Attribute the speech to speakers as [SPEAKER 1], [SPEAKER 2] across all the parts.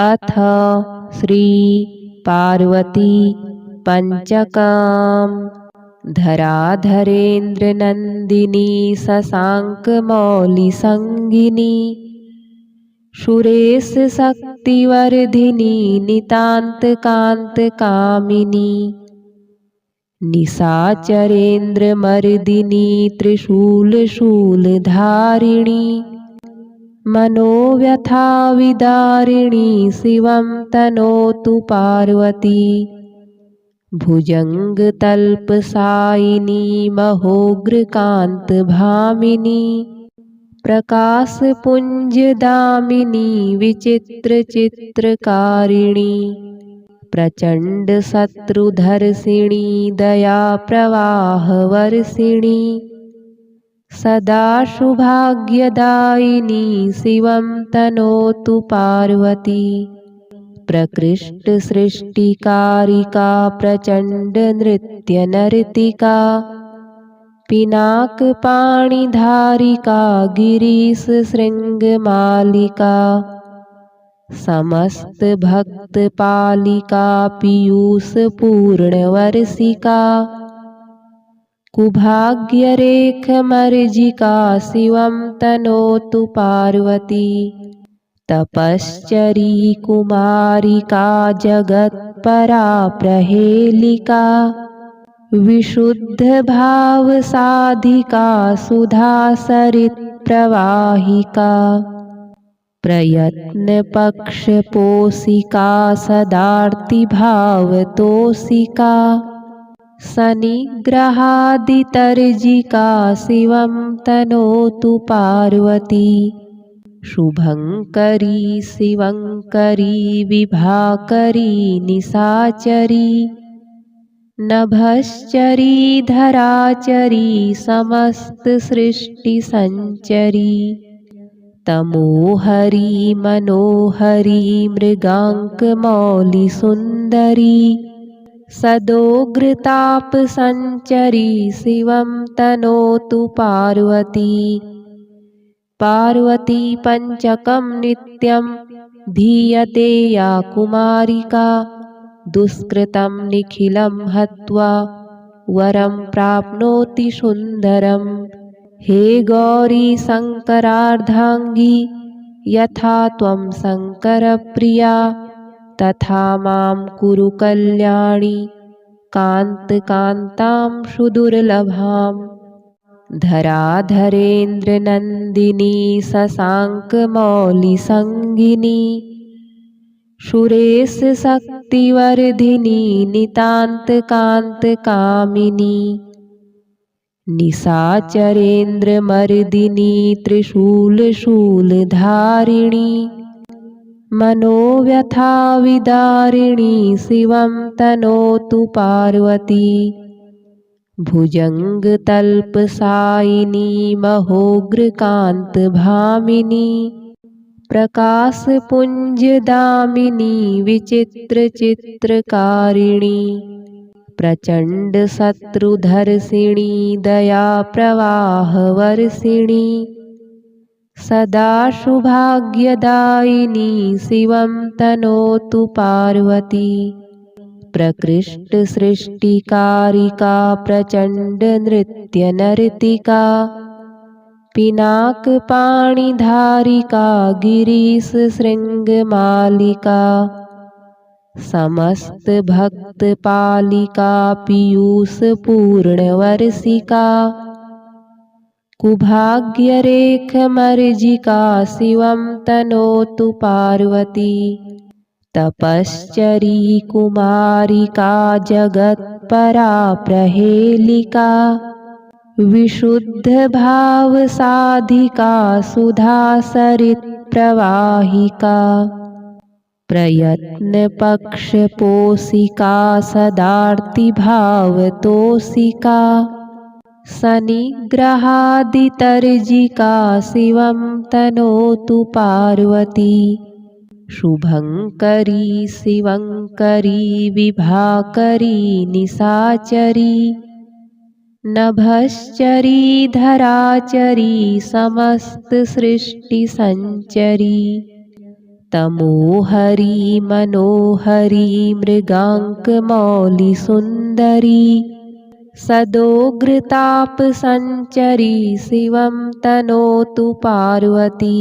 [SPEAKER 1] अथ श्री पार्वती पंचकम्। धराधरेन्द्र नंदिनी शशांकमौलि संगिनी, सुरेश शक्तिवर्धिनी नितांत कांत कामिनी, निशाचरेन्द्र मर्दिनी त्रिशूल शूलधारिणी, मनोव्यथा विदारिणी शिवं तनोतु पार्वती। भुजंगतल्पसायिनी महोग्रकांत भामिनी, प्रकाशपुंजदामिनी विचित्र चित्रकारिणी, प्रचंड शत्रुधर्षिणी दया प्रवाहवर्षिणी, सदा सौभाग्यदायिनी शिवं तनोतु पार्वती। प्रकृष्ट सृष्टिकारिका प्रचंड नृत्य नर्तिका, पिनाकपाणिधारिका गिरीश शृंगमालिका, समस्त भक्त पालिका पीयूष पूर्णवर्षिका, कुभाग्यरेख मर्जिका शिवं तनोतु पार्वती। तपश्चरी कुमारिका जगत्परा प्रहेलिका, विशुद्ध भाव साधिका सुधा सरित प्रवाहिका, प्रयत्न पक्ष पोषिका सदार्ति भाव तोषिका, शनिग्रहादितर्जिका शिवं तनोतु पार्वती। शुभंकरी शिवंकरी विभाकरी निशाचरी, नभश्चरी धराचरी समस्त सृष्टि संचरी, तमोहरी मनोहरी मृगांक मौलि सुंदरी, सदोग्रताप संचरी शिवं तनोतु पार्वती। पार्वती पंचकं नित्यं धीयते या कुमारिका, दुष्कृतं निखिलं हत्वा वरं प्राप्नोति सुंदरं। हे गौरी शंकरार्धांगी, यथा त्वं शंकरप्रिया, तथा मां कुरु कल्याणी कांतकांतां सुदुर्लभाम्। धराधरेन्द्र नंदिनी शशांकमौलि संगिनी, सुरेश शक्तिवर्धिनी नितांत कांत कामिनी, निशाचरेन्द्र मर्दिनी त्रिशूल शूलधारिणी, मनोव्यथा विदारिणी शिवं तनोतु पार्वती। भुजंगतल्पसायिनी महोग्रकांत भामिनी, प्रकाशपुंजदामिनी विचित्र चित्रकारिणी, प्रचंड शत्रुधर्षिणी दया प्रवाहवर्षिणी, सदा सौभाग्यदायिनी शिवं तनोतु पार्वती। प्रकृष्ट सृष्टिकारिका प्रचंड नृत्य नर्तिका, पिनाकपाणिधारिका गिरीश शृंगमालिका, समस्त भक्त पालिका पीयूष पूर्णवर्षिका, कुभाग्यरेख मर्जिका शिवं तनोतु पार्वती। तपश्चरी कुमारिका जगत्परा प्रहेलिका, विशुद्ध भाव साधिका सुधा सरित प्रवाहिका, प्रयत्न पक्ष पोषिका सदार्ति भाव तोषिका, शनिग्रहादितर्जिका शिवं तनोतु पार्वती। शुभंकरी शिवंकरी विभाकरी निशाचरी, नभश्चरी धराचरी समस्त सृष्टि संचरी, तमोहरी मनोहरी मृगाङ्कमौलिसुन्दरी सदोग्रतापसञ्चरी शिवं तनोतु पार्वती।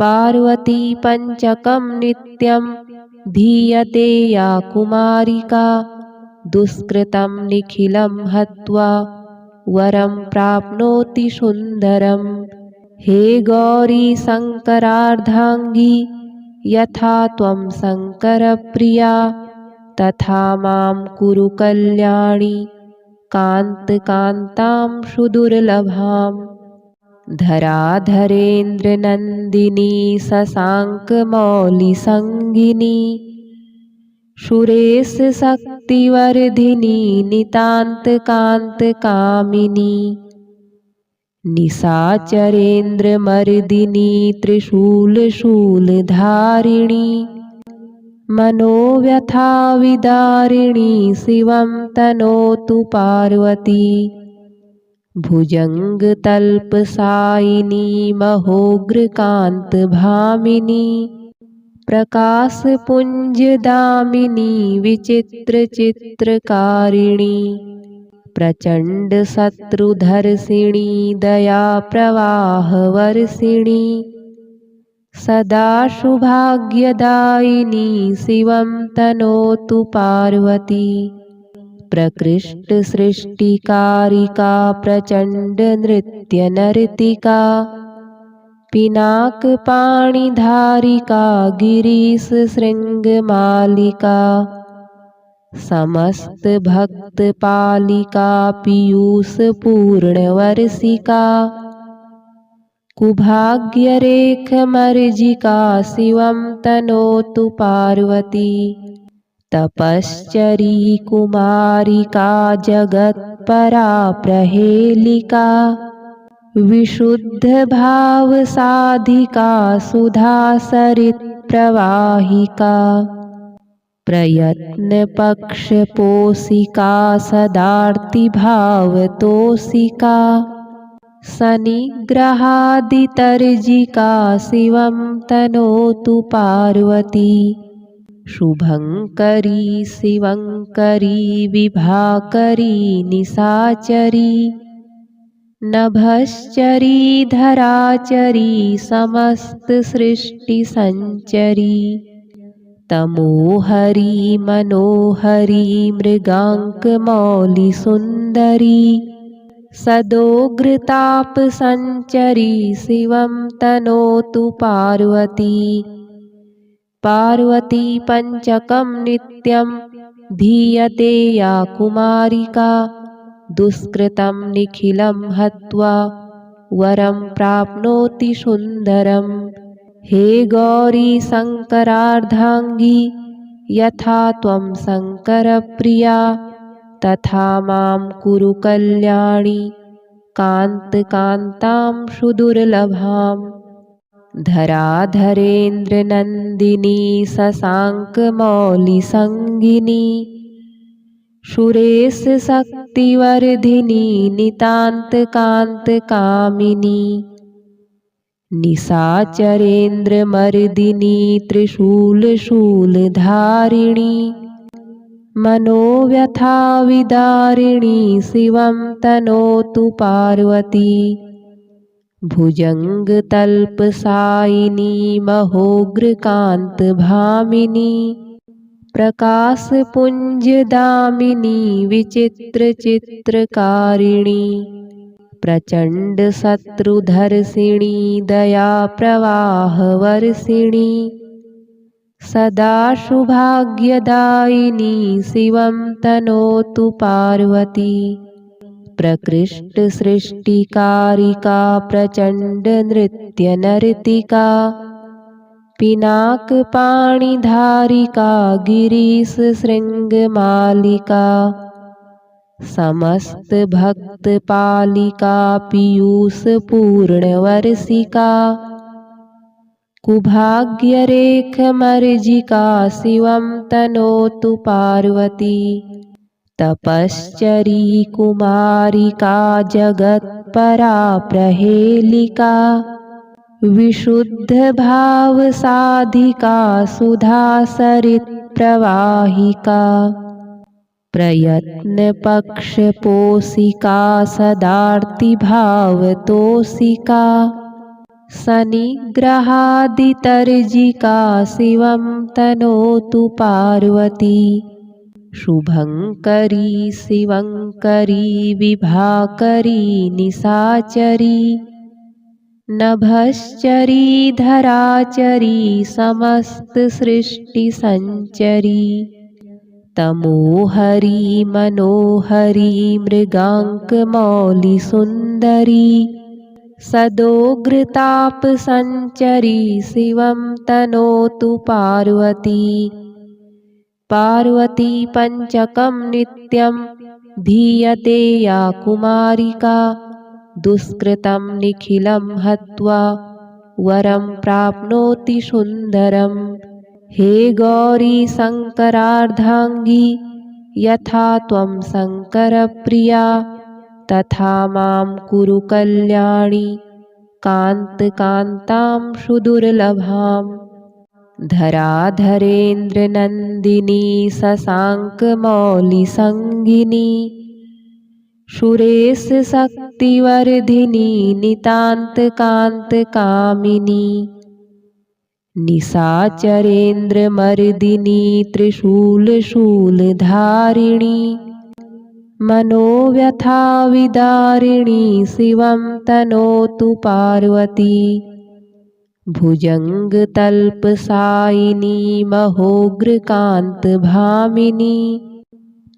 [SPEAKER 1] पार्वती पञ्चकं नित्यं धीयते या कुमारिका दुष्कृतं निखिलं हत्वा वरं प्राप्नोति सुन्दरम्। हे गौरी शङ्करार्धाङ्गी यथा त्वं शङ्करप्रिया तथा मां कुरु कल्याणी कान्तकान्तां सुदुर्लभाम्। धराधरेन्द्रनन्दिनी शशाङ्कमौलिसङ्गिनी सुरेशशक्तिवर्धिनी नितान्तकान्तकामिनी निशाचरेन्द्रमर्दिनी त्रिशूलशूलधारिणी मनोव्यथाविदारिणी शिवं तनोतु पार्वती। भुजङ्गतल्पसायिनी महोग्रकान्तभामिनी प्रकाशपुञ्जदामिनी विचित्रचित्रकारिणी प्रचण्डशत्रुधर्षिणी दयाप्रवाहवर्षिणी सदा सौभाग्यदायिनी शिवं तनोतु पार्वती। प्रकृष्टसृष्टिकारिका प्रचण्डनृत्यनर्तिका पिनाकपाणिधारिका गिरीशशृङ्गमालिका समस्तभक्तपालिका पीयूषपूर्णवर्षिका कुभाग्यरेखमर्जिका शिवं तनोतु पार्वती। तपश्चरी कुमारिका जगत्परा प्रहेलिका विशुद्धभावसाधिका सुधासरित्प्रवाहिका प्रयत्नपक्षपोषिका सदार्तिभावतोषिका शनिग्रहादितर्जिका शिवं तनोतु पार्वती। शुभङ्करी शिवङ्करी विभाकरी निशाचरी नभश्चरी धराचरी समस्तसृष्टिसञ्चरी तमोहरी मनोहरी मृगाङ्कमौलिसुन्दरी सदोग्रतापसञ्चरी शिवं तनोतु पार्वती। पार्वती पञ्चकं नित्यं धीयते या कुमारिका दुष्कृतं निखिलं हत्वा वरं प्राप्नोति सुन्दरम्। हे गौरी शङ्करार्धाङ्गी यथा त्वं शङ्करप्रिया तथा मां कुरु कल्याणी कान्तकान्तां सुदुर्लभाम्। धराधरेन्द्रनन्दिनी शशाङ्कमौलिसङ्गिनी सुरेशशक्तिवर्धिनी नितान्तकान्तकामिनी निशाचरेन्द्रमर्दिनी त्रिशूलशूलधारिणी मनोव्यथाविदारिणी शिवं तनोतु पार्वती। भुजङ्गतल्पसायिनी महोग्रकान्तभामिनी प्रकाशपुञ्जदामिनी विचित्रचित्रकारिणी प्रचण्डशत्रुधर्षिणी दयाप्रवाहवर्षिणी सदा सौभाग्यदायिनी शिवं तनोतु पार्वती। प्रकृष्टसृष्टिकारिका प्रचण्डनृत्यनर्तिका पिनाकपाणिधारिका गिरीशशृङ्गमालिका समस्तभक्तपालिका पीयूषपूर्णवर्षिका कुभाग्यरेखमर्जिका शिवं तनोतु पार्वती। तपश्चरी कुमारिका जगत्परा प्रहेलिका विशुद्धभावसाधिका सुधासरित्प्रवाहिका प्रयत्नपक्षपोषिका सदार्तिभावतोषिका शनिग्रहादितर्जिका शिवं तनोतु पार्वती शुभङ्करी शिवङ्करी विभाकरी निशाचरी नभश्चरी धराचरी समस्तसृष्टिसञ्चरी तमोहरी मनोहरी मृगाङ्कमौलिसुन्दरी सदोग्रतापसञ्चरी शिवं तनोतु पार्वती पार्वती पञ्चकं नित्यं धीयते या कुमारिका दुष्कृतं निखिलं हत्वा वरं प्राप्नोति सुन्दरं हे गौरी शङ्करार्धाङ्गी यथा त्वं शङ्करप्रिया तथा मां कुरु कल्याणी कान्तकान्तां सुदुर्लभाम् धराधरेन्द्रनन्दिनी शशाङ्कमौलिसङ्गिनी सुरेशशक्तिवर्धिनी नितान्तकान्तकामिनी निशाचरेन्द्रमर्दिनी त्रिशूलशूलधारिणी मनोव्यथाविदारिणी शिवं तनोतु पार्वती भुजङ्गतल्पसायिनी महोग्रकान्तभामिनी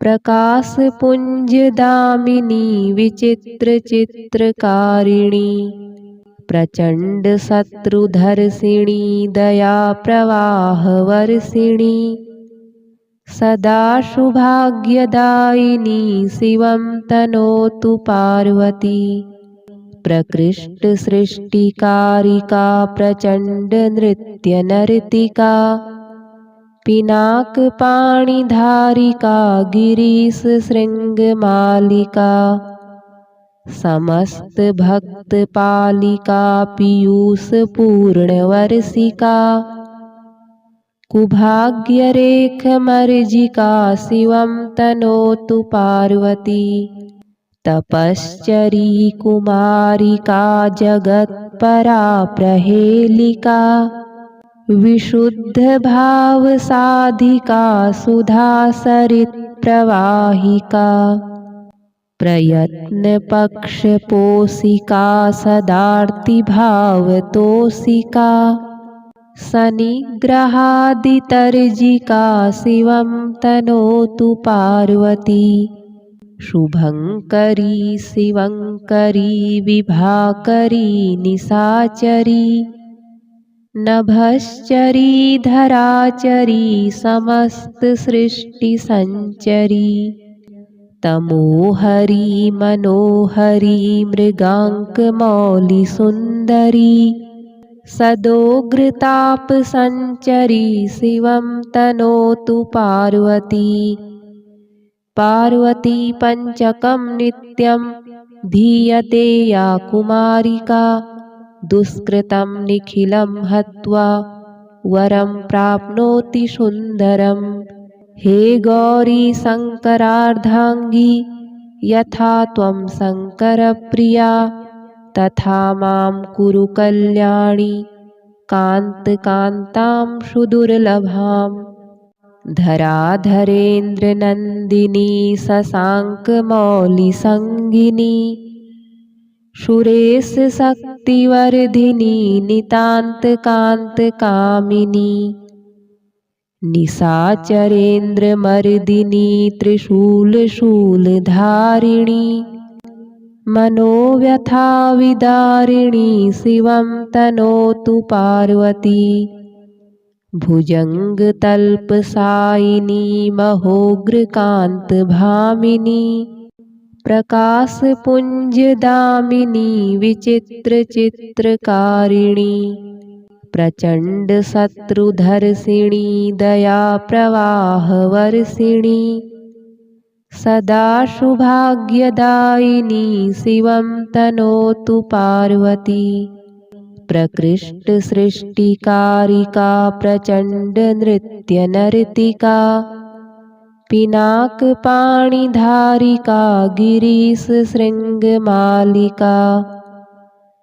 [SPEAKER 1] प्रकाशपुञ्जदामिनी विचित्रचित्रकारिणी प्रचण्डशत्रुधर्षिणी दयाप्रवाहवर्षिणी सदा शुभाग्यदायिनी शिवं तनोतु पार्वती प्रकृष्टसृष्टिकारिका प्रचण्डनृत्यनर्तिका पिनाकपाणिधारिका गिरीशशृङ्गमालिका समस्तभक्तपालिका पीयूषपूर्णवर्षिका कुभाग्यरेखमर्जिका शिवं तनोतु पार्वती तपश्चरी कुमारिका जगत्परा प्रहेलिका विशुद्धभावसाधिका सुधासरित्प्रवाहिका प्रयत्नपक्षपोषिका सदार्तिभावतोषिका शनिग्रहादितर्जिका शिवं तनोतु पार्वती शुभङ्करी शिवङ्करी विभाकरी निशाचरी नभश्चरी धराचरी समस्तसृष्टिसञ्चरी तमोहरी मनोहरी मृगाङ्कमौलिसुन्दरी सदोग्रतापसञ्चरी शिवं तनोतु पार्वती पार्वती पञ्चकं नित्यं धीयते या कुमारिका दुष्कृतं निखिलं हत्वा वरं प्राप्नोति सुन्दरं हे गौरी शङ्करार्धाङ्गी यथा त्वं शङ्करप्रिया तथा मां कुरु कल्याणी कान्तकान्तां सुदुर्लभाम् धराधरेन्द्रनन्दिनी शशाङ्कमौलिसङ्गिनी सुरेशशक्तिवर्धिनी नितान्तकान्तकामिनी निशाचरेन्द्रमर्दिनी त्रिशूलशूलधारिणी मनोव्यथाविदारिणी शिवं तनोतु पार्वती भुजङ्गतल्पसायिनी महोग्रकान्तभामिनी प्रकाशपुञ्जदामिनी विचित्रचित्रकारिणी प्रचण्डशत्रुधर्षिणी दयाप्रवाहवर्षिणी सदा शुभाग्यदायिनी शिवं तनोतु पार्वती प्रकृष्ट सृष्टिकारिका प्रचंड नृत्य नर्तिका पिनाक पाणिधारिका गिरीश श्रृंग मालिका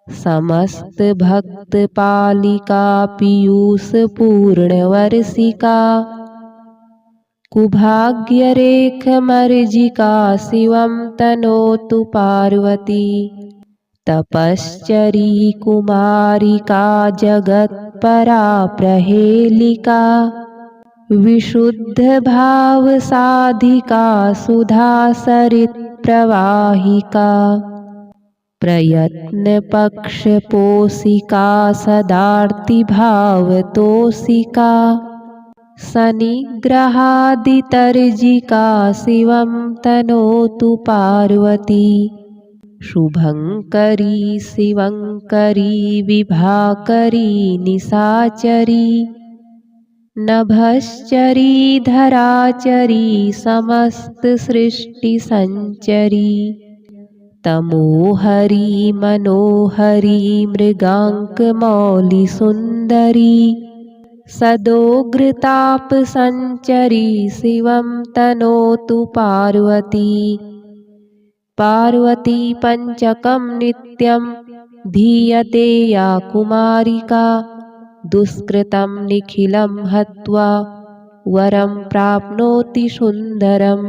[SPEAKER 1] समस्त भक्त पालिका पीयूष पूर्ण वर्षिका कुभाग्य रेख मर्जिका शिवं तनोतु पार्वती तपश्चरी कुमारिका जगत्परा प्रहेलिका विशुद्ध भाव साधिका सुधा सरित प्रवाहिका प्रयत्न पक्ष पोषिका सदार्ति भाव तोषिका शनिग्रहादितर्जिका शिवं तनोतु पार्वती शुभंकरी शिवंकरी विभाकरी निशाचरी नभश्चरी धराचरी समस्त सृष्टि संचरी तमोहरी मनोहरी मृगांक मौलि सुंदरी सदोग्रताप संचरी शिवं तनोतु पार्वती पार्वती पंचकं नित्यं धीयते या कुमारिका दुष्कृतं निखिलं हत्वा वरं प्राप्नोति सुंदरम्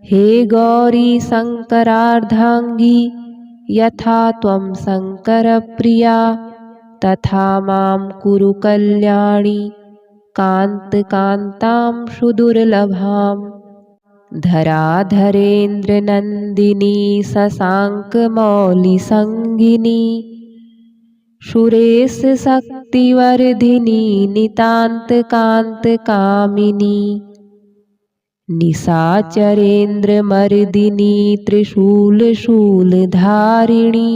[SPEAKER 1] हे गौरी शंकरार्धांगी यथा त्वं शंकरप्रिया तथा मां कुरु कल्याणी कांतां सुदुर्लभाम् धराधरेन्द्र नंदिनी शशांक मौलि संगिनी सुरेश शक्तिवर्धिनी नितांत कांत कामिनी निशाचरेन्द्र मर्दिनी त्रिशूल शूलधारिणी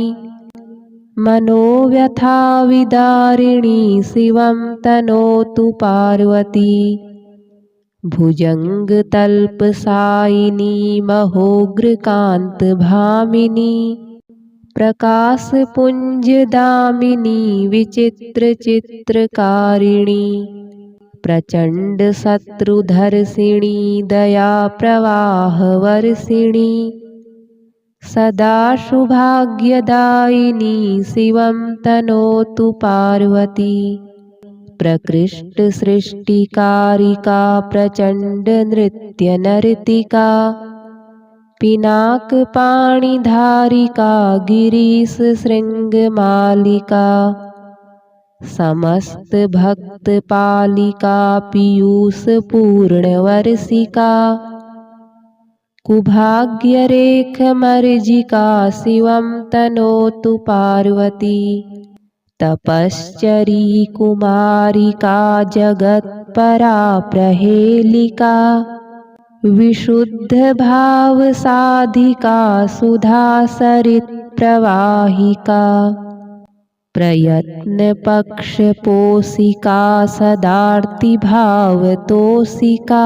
[SPEAKER 1] मनोव्यथा विदारिणी शिवं तनोतु पार्वती भुजंग तल्पसायिनी महोग्रकांत भामिनी प्रकाश पुंज दामिनी विचित्र चित्रकारिणी प्रचंड शत्रुधर्षिणी दया प्रवाह वर्षिणी सदा शुभाग्यदायिनी शिवं तनोतु पार्वती प्रकृष्ट सृष्टिकारिका प्रचंड नृत्य नर्तिका पिनाक पाणिधारिका गिरीश श्रृंग मालिका समस्त भक्त पालिका पीयूष पूर्ण वर्षिका कुभाग्य रेख मर्जिका शिवं तनोतु पार्वती तपश्चरी कुमारिका जगत्परा प्रहेलिका विशुद्ध भाव साधिका सुधा सरित प्रवाहिका प्रयत्न पक्ष पोषिका सदार्ति भाव तोषिका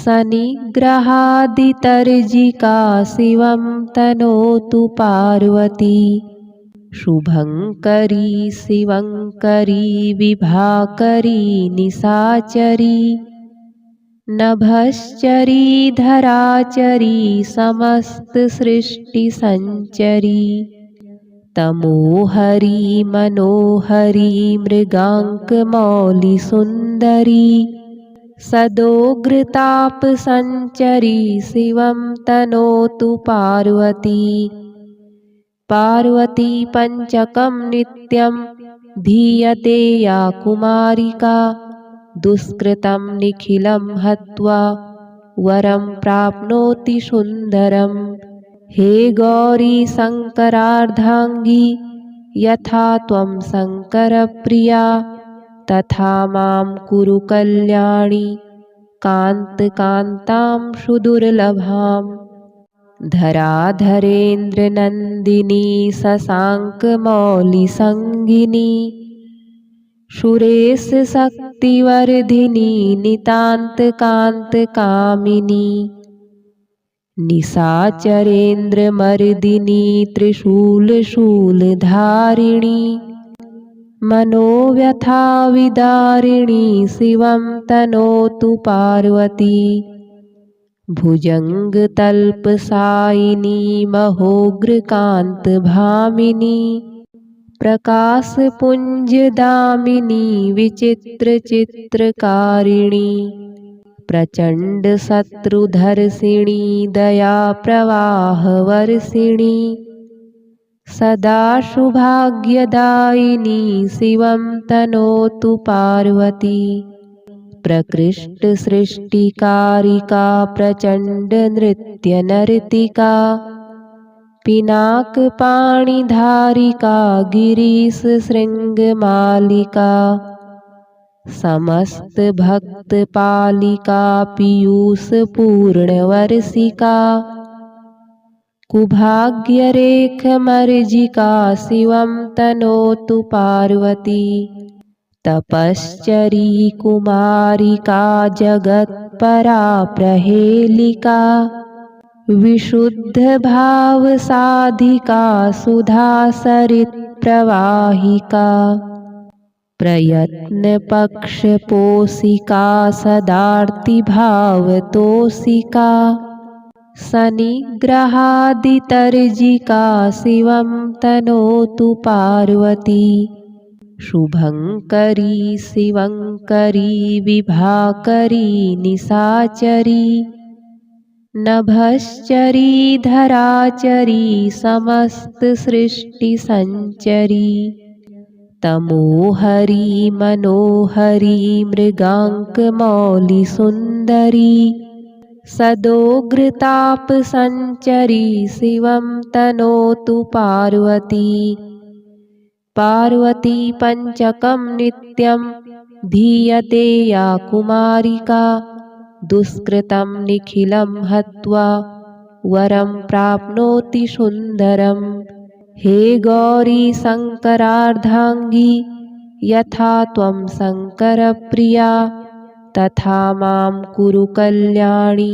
[SPEAKER 1] शनिग्रहादितर्जिका शिवं तनोतु पार्वती शुभंकरी शिवंकरी विभाकरी निशाचरी नभश्चरी धराचरी समस्त सृष्टि संचरी तमोहरी मनोहरी मृगांक मौलि सुंदरी सदोग्रताप संचरी शिवं तनोतु पार्वती पार्वती पंचकं नित्यं धीयते या कुमारिका दुष्कृतं निखिलं हत्वा वरं प्राप्नोति सुंदरम् हे गौरी शंकरार्धांगी यथा त्वं शंकरप्रिया तथा मां कुरु कल्याणी कांतां सुदुर्लभाम् धराधरेन्द्र नंदिनी शशांक मौलि संगिनी सुरेश शक्तिवर्धिनी नितांत कांत कामिनी निशाचरेन्द्र मर्दिनी त्रिशूल शूलधारिणी मनोव्यथाविदारिणी शिवं तनोतु पार्वती भुजङ्गतल्पसायिनी महोग्रकान्तभामिनी प्रकाशपुञ्जदामिनी विचित्रचित्रकारिणी प्रचण्डशत्रुधर्षिणी दयाप्रवाहवर्षिणी सदा शुभाग्यदायिनी शिवं तनोतु पार्वती प्रकृष्टसृष्टिकारिका प्रचण्डनृत्यनर्तिका पिनाकपाणिधारिका गिरीशशृङ्गमालिका समस्तभक्तपालिका पीयूषपूर्णवर्षिका कुभाग्यरेखमर्जिका शिवं तनोतु पार्वती तपश्चरी कुमारिका जगत्परा प्रहेलिका विशुद्धभावसाधिका सुधासरित्प्रवाहिका प्रयत्नपक्षपोषिका सदार्तिभावतोषिका शनिग्रहादितर्जिका शिवं तनोतु पार्वती शुभङ्करी शिवङ्करी विभाकरी निशाचरी नभश्चरी धराचरी समस्तसृष्टिसञ्चरी तमोहरी मनोहरी मृगाङ्कमौलिसुन्दरी सदोग्रतापसञ्चरी शिवं तनोतु पार्वती पार्वती पञ्चकं नित्यं धीयते या कुमारिका दुष्कृतं निखिलं हत्वा वरं प्राप्नोति सुन्दरं हे गौरी शङ्करार्धाङ्गी यथा त्वं शङ्करप्रिया तथा मां कुरु कल्याणी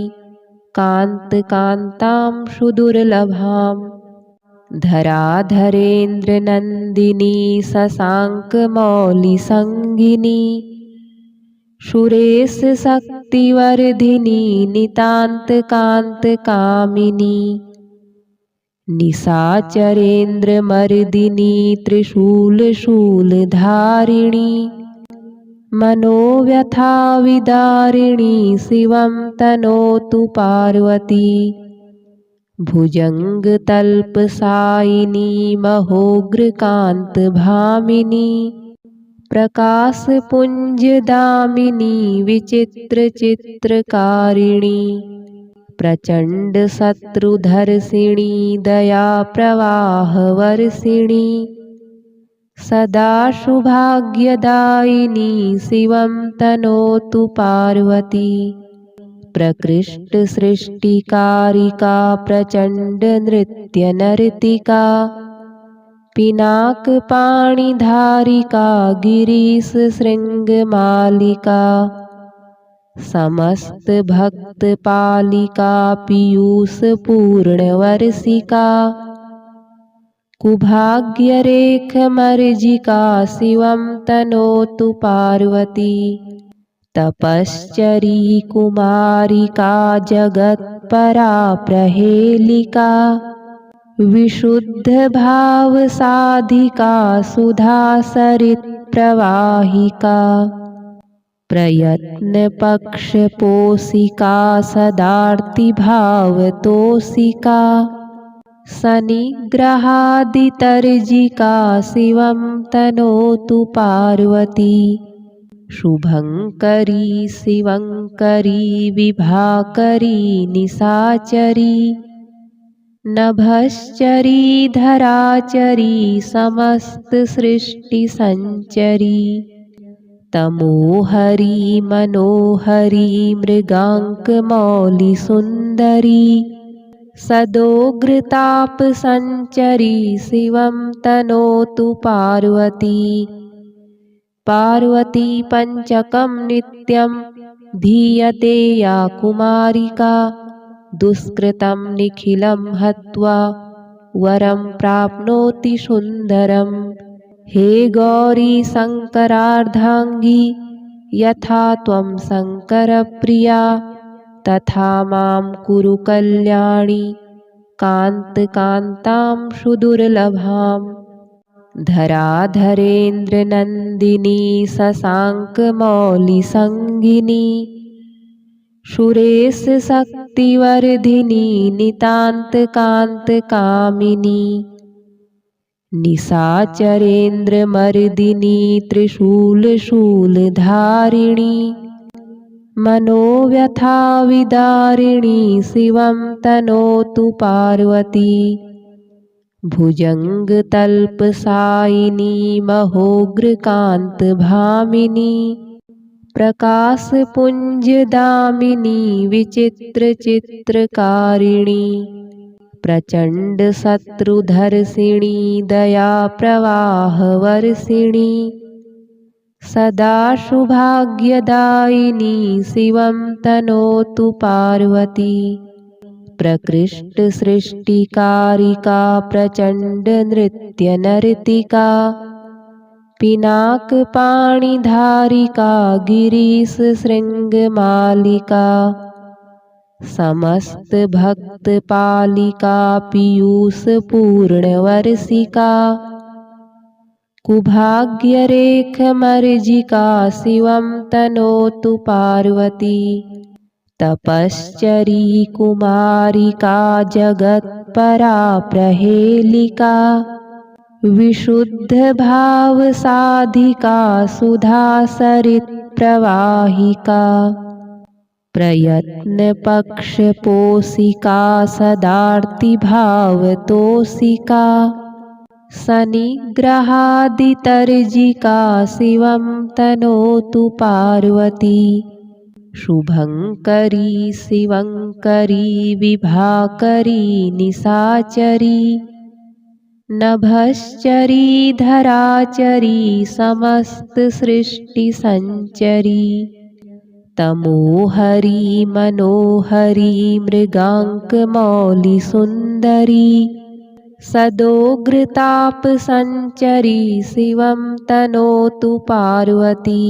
[SPEAKER 1] कान्तकान्तां सुदुर्लभाम् धराधरेन्द्रनन्दिनी शशाङ्कमौलिसङ्गिनी सुरेशशक्तिवर्धिनी नितान्तकान्तकामिनी निशाचरेन्द्रमर्दिनी त्रिशूलशूलधारिणी मनोव्यथाविदारिणी शिवं तनोतु पार्वती भुजङ्गतल्पसायिनी महोग्रकान्तभामिनी प्रकाशपुञ्जदामिनी विचित्रचित्रकारिणी प्रचण्डशत्रुधर्षिणी दयाप्रवाहवर्षिणी सदा शुभाग्यदायिनी शिवं तनोतु पार्वती प्रकृष्टसृष्टिकारिका प्रचण्डनृत्यनर्तिका पिनाकपाणिधारिका गिरीशशृङ्गमालिका समस्तभक्तपालिका पीयूषपूर्णवर्षिका कुभाग्यरेखमर्जिका शिवं तनोतु पार्वती तपश्चरी कुमारिका जगत्परा प्रहेलिका विशुद्धभावसाधिका सुधासरित्प्रवाहिका प्रयत्नपक्षपोषिका सदार्तिभावतोषिका शनिग्रहादितर्जिका शिवं तनोतु पार्वती शुभङ्करी शिवङ्करी विभाकरी निशाचरी नभश्चरी धराचरी समस्तसृष्टिसञ्चरी तमोहरी मनोहरी मृगाङ्कमौलिसुन्दरी सदोग्रतापसञ्चरी शिवं तनोतु पार्वती पार्वती पञ्चकं नित्यं धीयते या कुमारिका दुष्कृतं निखिलं हत्वा वरं प्राप्नोति सुन्दरं हे गौरी शङ्करार्धाङ्गी यथा त्वं शङ्करप्रिया तथा मां कुरु कल्याणी कान्तकान्तां सुदुर्लभाम्। धराधरेन्द्रनन्दिनी शशाङ्कमौलिसङ्गिनी सुरेशशक्तिवर्धिनी नितान्तकान्तकामिनी निशाचरेन्द्रमर्दिनी त्रिशूलशूलधारिणी मनोव्यथाविदारिणी शिवं तनोतु पार्वती। भुजङ्गतल्पशायिनी महोग्रकान्तभामिनी प्रकाशपुञ्जदामिनी विचित्रचित्रकारिणी प्रचण्डशत्रुधर्षिणी दयाप्रवाहवर्षिणी सदा सौभाग्यदायिनी शिवं तनोतु पार्वती। प्रकृष्टसृष्टिकारिका प्रचण्डनृत्यनर्तिका पिनाकपाणिधारिका गिरीशशृङ्गमालिका समस्तभक्तपालिका पीयूषपूर्णवर्षिका कुभाग्यरेखमर्जिका शिवं तनोतु पार्वती। तपश्चरी कुमारिका जगत्परा प्रहेलिका विशुद्धभावसाधिका सुधासरित्प्रवाहिका प्रयत्नपक्षपोषिका सदार्तिभावतोषिका शनिग्रहादितर्जिका शिवं तनोतु पार्वती। शुभङ्करी शिवङ्करी विभाकरी निशाचरी नभश्चरी धराचरी समस्तसृष्टिसञ्चरी तमोहरी मनोहरी मृगाङ्कमौलिसुन्दरी सदोग्रतापसञ्चरी शिवं तनोतु पार्वती।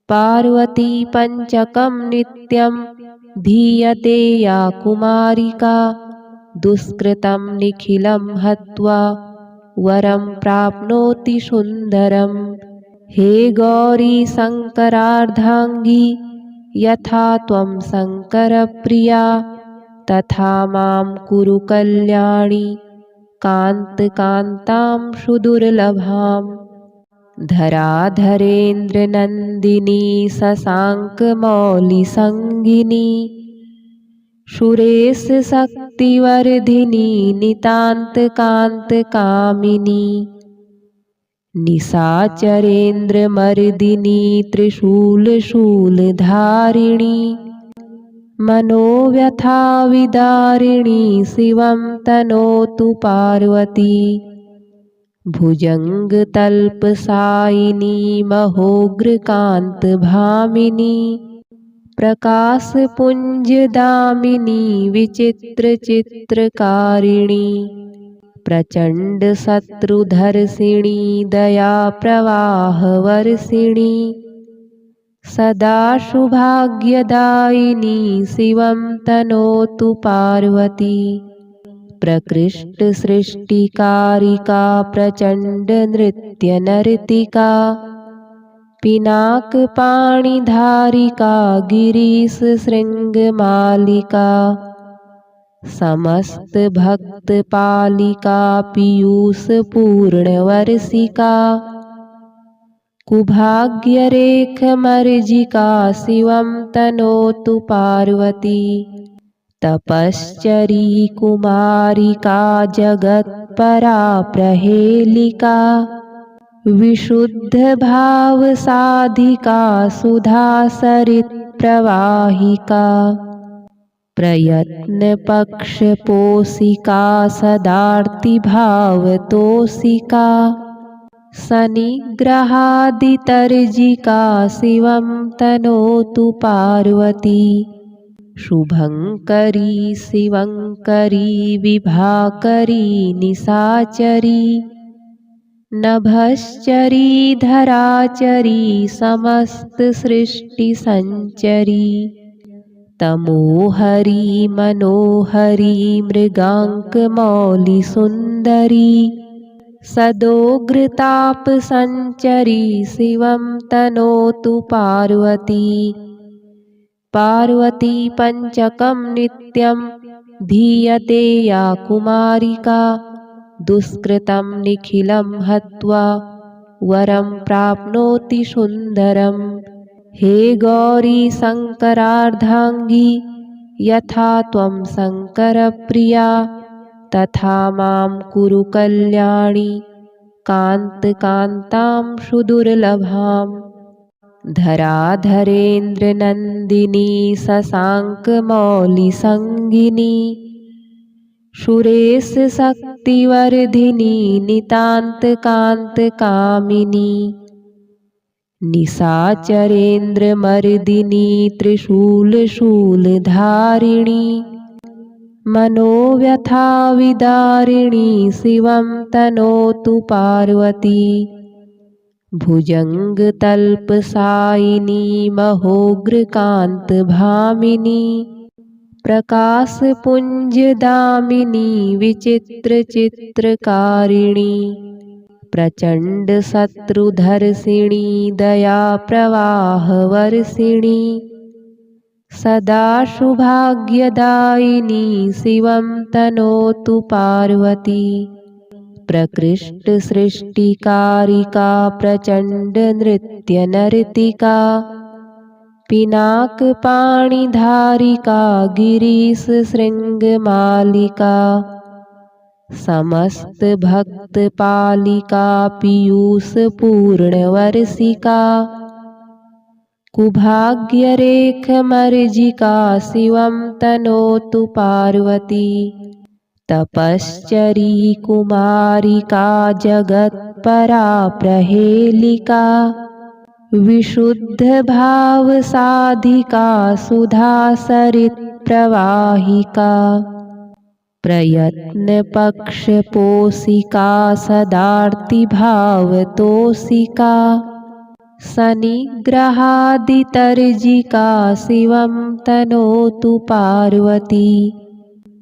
[SPEAKER 1] पार्वती पञ्चकं नित्यं धीयते या कुमारिका दुष्कृतं निखिलं हत्वा वरं प्राप्नोति सुन्दरम्। हे गौरी शङ्करार्धाङ्गी यथा त्वं शङ्करप्रिया तथा मां कुरु कल्याणी कान्तकान्तां सुदुर्लभाम्। धराधरेन्द्रनन्दिनी शशाङ्कमौलिसङ्गिनी सुरेशशक्तिवर्धिनी नितान्तकान्तकामिनी निशाचरेन्द्रमर्दिनी त्रिशूलशूलधारिणी मनोव्यथाविदारिणी शिवं तनोतु पार्वती। भुजङ्गतल्पशायिनी महोग्रकान्तभामिनी प्रकाशपुञ्जदामिनी विचित्रचित्रकारिणी प्रचण्डशत्रुधर्षिणी दयाप्रवाहवर्षिणी सदा सौभाग्यदायिनी शिवं तनोतु पार्वती। प्रकृष्टसृष्टिकारिका प्रचण्डनृत्यनर्तिका पिनाकपाणिधारिका गिरीशशृङ्गमालिका समस्तभक्तपालिका पीयूषपूर्णवर्षिका कुभाग्यरेखमर्जिका शिवं तनोतु पार्वती। तपश्चरी कुमारिका जगत्परा प्रहेलिका विशुद्धभावसाधिका सुधासरित्प्रवाहिका प्रयत्नपक्षपोषिका सदार्तिभावतोषिका शनिग्रहादितर्जिका शिवं तनोतु पार्वती। शुभङ्करी शिवङ्करी विभाकरी निशाचरी नभश्चरी धराचरी समस्त सृष्टि संचरी तमोहरी मनोहरी मृगांक मौलि सुंदरी सदोग्रताप संचरी शिवं तनोतु पार्वती पार्वती पंचकं नित्यं धीयते या कुमारिका दुष्कृतं निखिलं हत्वा वरं प्राप्नोति सुंदरम। हे गौरी शंकरार्धांगी यथा त्वं शंकरप्रिया तथा मां कुरु कल्याणी कांतां सुदुर्लभां। धराधरेन्द्र नंदिनी शशांक मौलि संगिनी सुरेश शक्तिवर्धिनी नितांत कांत कामिनी निशाचरेन्द्र मर्दिनी त्रिशूल शूलधारिणी मनोव्यथा विदारिणी शिवं तनोतु पार्वती भुजंग तल्पसायिनी महोग्रकांत भामिनी प्रकाश पुंज दामिनी विचित्र चित्रकारिणी प्रचंड शत्रुधर्षिणी दया प्रवाह वर्षिणी सदा शुभाग्यदायिनी शिवं तनोतु पार्वती प्रकृष्ट सृष्टिकारिका प्रचंड नृत्य नर्तिका पिनाक पाणिधारिका गिरीश श्रृंग मालिका समस्त भक्त पालिका पीयूष पूर्ण वर्षिका कुभाग्य रेख मर्जिका शिवं तनोतु पार्वती तपश्चरी कुमारिका जगत्परा प्रहेलिका विशुद्ध भाव साधिका सुधा सरित प्रवाहिका प्रयत्न पक्ष पोषिका सदार्ति भाव तोषिका शनिग्रहादितर्जिका शिवं तनोतु पार्वती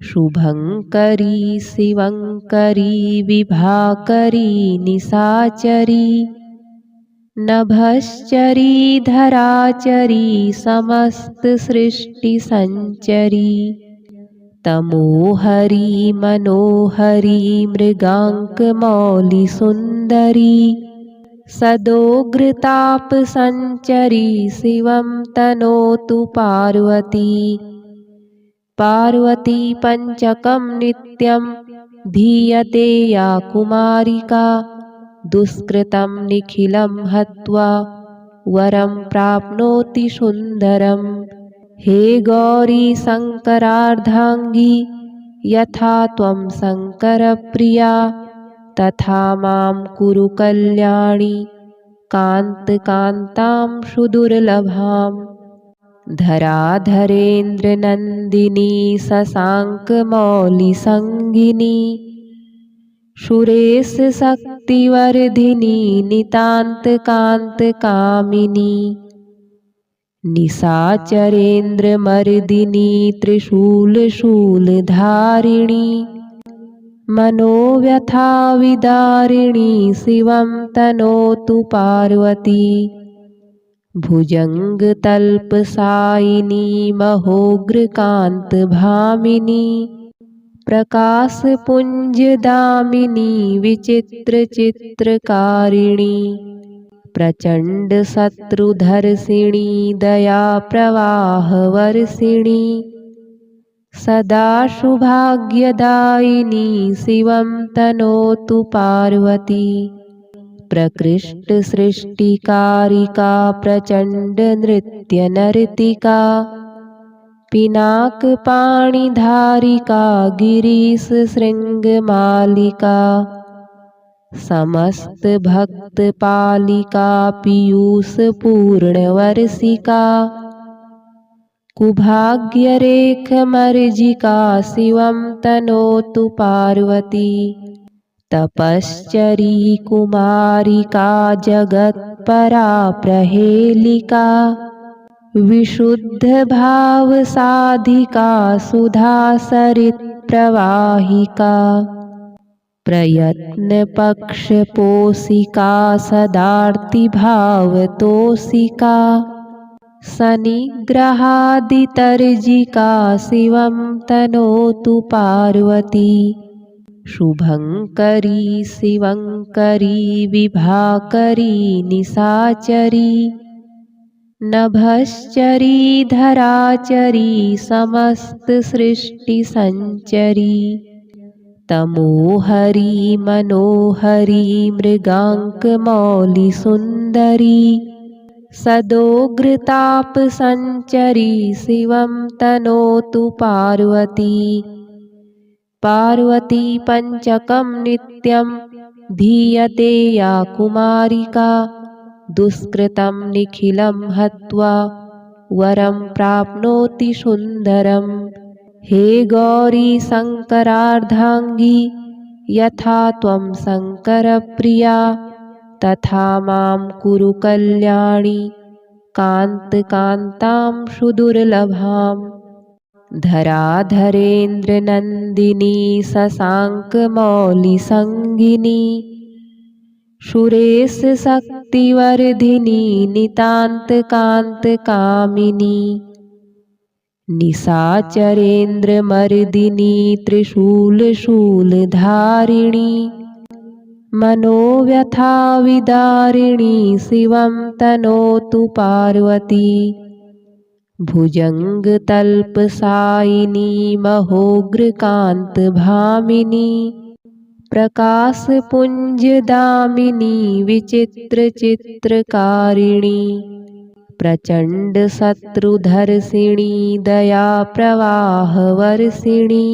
[SPEAKER 1] शुभंकरी शिवंकरी विभाकरी निशाचरी नभश्चरी धराचरी समस्त सृष्टि संचरी तमोहरी मनोहरी मृगांक मौलि सुंदरी सदोग्रताप संचरी शिवं तनोतु पार्वती पार्वती पंचकं नित्यं धीयते या कुमारिका दुष्कृतं निखिलं हत्वा वरं प्राप्नोति सुंदरम। हे गौरी शंकरार्धांगी यथा त्वं शंकरप्रिया तथा मां कुरु कल्याणी कांतां सुदुर्लभां। धराधरेन्द्र नंदिनी शशांक मौलि संगिनी सुरेश शक्तिवर्धिनी नितांत कांत कामिनी निशाचरेन्द्र मर्दिनी त्रिशूल शूलधारिणी मनोव्यथा विदारिणी शिवं तनोतु पार्वती भुजंग तल्पसायिनी महोग्रकांत भामिनी प्रकाश पुंज दामिनी विचित्र चित्रकारिणी प्रचंड शत्रुधर्षिणी दया प्रवाह वर्षिणी सदा शुभाग्यदायिनी शिवं तनोतु पार्वती प्रकृष्ट सृष्टिकारिका प्रचंड नृत्य नर्तिका पिनाक पाणिधारिका गिरीश श्रृंग मालिका समस्त भक्त पालिका पीयूष पूर्ण वर्षिका कुभाग्य रेख मर्जिका शिवं तनोतु पार्वती तपश्चरी कुमारिका जगत्परा प्रहेलिका विशुद्ध भाव साधिका सुधा सरित प्रवाहिका प्रयत्न पक्ष पोषिका सदार्ति भावतोषिका शनिग्रहादितर्जिका शिवं तनोतु पार्वती शुभंकरी शिवंकरी विभाकरी निशाचरी नभश्चरी धराचरी समस्त सृष्टि संचरी तमोहरी मनोहरी मृगांक मौलि सुंदरी सदोग्रताप संचरी शिवं तनोतु पार्वती पार्वती पंचकं नित्यं धीयते या कुमारिका दुष्कृतं निखिलं हत्वा वरं प्राप्नोति सुंदरम् हे गौरी शंकरार्धांगी यथा त्वं शंकरप्रिया तथा मां कुरु कल्याणी कांतकांतां सुदुर्लभाम् धराधरेन्द्रनन्दिनी शशाङ्कमौलिसंगिनी सुरेश शक्तिवर्धिनी नितान्तकान्तकामिनी निशाचरेन्द्रमर्दिनी त्रिशूलशूलधारिणी मनोव्यथाविदारिणी शिवं तनोतु पार्वती भुजङ्गतल्पसायिनी महोग्रकान्तभामिनी प्रकाशपुञ्जदामिनी विचित्रचित्रकारिणी प्रचण्डशत्रुधर्षिणी दयाप्रवाहवर्षिणी